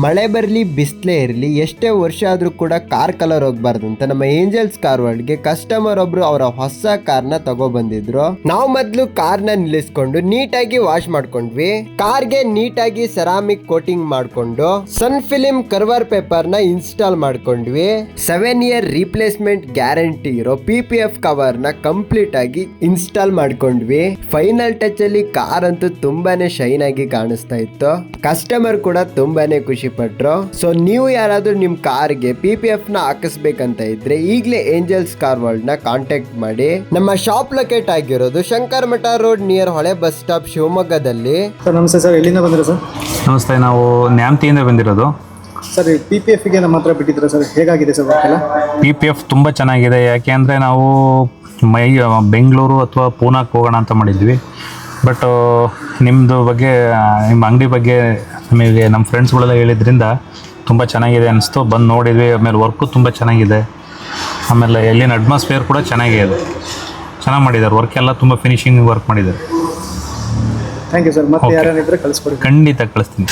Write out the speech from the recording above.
ಮಳೆ ಬರಲಿ ಬಿಸಿಲೇ ಇರಲಿ ಎಷ್ಟೇ ವರ್ಷ ಆದರೂ ಕೂಡ ಕಾರ್ ಕಲರ್ ಹೋಗ್ಬಾರ್ದು ಅಂತ ನಮ್ಮ ಏಂಜಲ್ಸ್ ಕಾರ್ ವರ್ಲ್ಡ್ಗೆ ಕಸ್ಟಮರ್ ಒಬ್ರು ಅವರ ಹೊಸ ಕಾರ್ನ ತಗೊಬಂದಿದ್ರು. ನಾವು ಮೊದಲು ಕಾರ್ನ ನಿಲ್ಲಿಸ್ಕೊಂಡು ನೀಟಾಗಿ ವಾಶ್ ಮಾಡ್ಕೊಂಡ್ವಿ. ಕಾರ್ಗೆ ನೀಟಾಗಿ ಸೆರಾಮಿಕ್ ಕೋಟಿಂಗ್ ಮಾಡ್ಕೊಂಡು ಸನ್ ಫಿಲಿಂ ಕರ್ವರ್ ಪೇಪರ್ ನ ಇನ್ಸ್ಟಾಲ್ ಮಾಡ್ಕೊಂಡ್ವಿ. 7 ಇಯರ್ ರೀಪ್ಲೇಸ್ಮೆಂಟ್ ಗ್ಯಾರಂಟಿ ಇರೋ PPF ಕವರ್ ನ ಕಂಪ್ಲೀಟ್ ಆಗಿ ಇನ್ಸ್ಟಾಲ್ ಮಾಡ್ಕೊಂಡ್ವಿ. ಫೈನಲ್ ಟಚ್ ಅಲ್ಲಿ ಕಾರ್ ಅಂತೂ ತುಂಬಾನೇ ಶೈನ್ ಆಗಿ ಕಾಣಿಸ್ತಾ ಇತ್ತು. ಕಸ್ಟಮರ್ ಕೂಡ ತುಂಬಾನೇ ಖುಷಿ ಪಟ್ರು. ಸೊ ನೀವು ಯಾರಾದ್ರೂ ನಿಮ್ ಕಾರ್ಗೆ PPF ನ ಹಾಕಿಸ್ಬೇಕಂತ ಇದ್ರೆ ಈಗಲೇ ಏಂಜಲ್ಸ್ ಕಾರ್ ವರ್ಲ್ಡ್ ನ ಕಾಂಟ್ಯಾಕ್ಟ್ ಮಾಡಿ. ನಮ್ಮ ಶಾಪ್ ಲೊಕೇಟ್ ಆಗಿರೋದು ಶಂಕರ್ ಮಠ ರೋಡ್ ನಿಯರ್ ಹೊಳೆ ಬಸ್ ಸ್ಟಾಪ್ ಶಿವಮೊಗ್ಗದಲ್ಲಿ. ಸರ್ ನಮಸ್ತೆ ಸರ್, ಎಲ್ಲಿಂದ ಬಂದಿರೋ ಸರ್? ನಮಸ್ತೆ, ನಾವು ನ್ಯಾಮತಿಯಿಂದ ಬಂದಿರೋದು. ಸರ್ PPFಗೆ ನಮ್ಮ ಹತ್ರ ಬಿಟ್ಟಿದ್ದೀರಾ ಸರ್, ಹೇಗಾಗಿದೆ ಸರ್ ವರ್ಕ್ ಎಲ್ಲ? PPF ತುಂಬ ಚೆನ್ನಾಗಿದೆ. ಯಾಕೆ ಅಂದರೆ ನಾವು ಬೆಂಗಳೂರು ಅಥವಾ ಪೂನಾಕ್ಕೆ ಹೋಗೋಣ ಅಂತ ಮಾಡಿದ್ವಿ. ಬಟ್ ನಿಮ್ಮದು ಬಗ್ಗೆ, ನಿಮ್ಮ ಅಂಗಡಿ ಬಗ್ಗೆ ನಮಗೆ ನಮ್ಮ ಫ್ರೆಂಡ್ಸ್ಗಳೆಲ್ಲ ಹೇಳಿದ್ರಿಂದ ತುಂಬ ಚೆನ್ನಾಗಿದೆ ಅನಿಸ್ತು. ಬಂದು ನೋಡಿದ್ವಿ. ಆಮೇಲೆ ವರ್ಕು ತುಂಬ ಚೆನ್ನಾಗಿದೆ. ಆಮೇಲೆ ಎಲ್ಲಿನ ಅಟ್ಮಾಸ್ಫಿಯರ್ ಕೂಡ ಚೆನ್ನಾಗಿದೆ. ಚೆನ್ನಾಗಿ ಮಾಡಿದ್ದಾರೆ. ವರ್ಕ್ ಎಲ್ಲ ತುಂಬ ಫಿನಿಶಿಂಗ್ ವರ್ಕ್ ಮಾಡಿದ್ದಾರೆ. Thank you sir. ಮತ್ತೆ ಯಾರ್ಯಾರಿದ್ರೆ ಕಳಿಸ್ಕೊಡಿ. ಖಂಡಿತ ಕಳಿಸ್ತೀನಿ.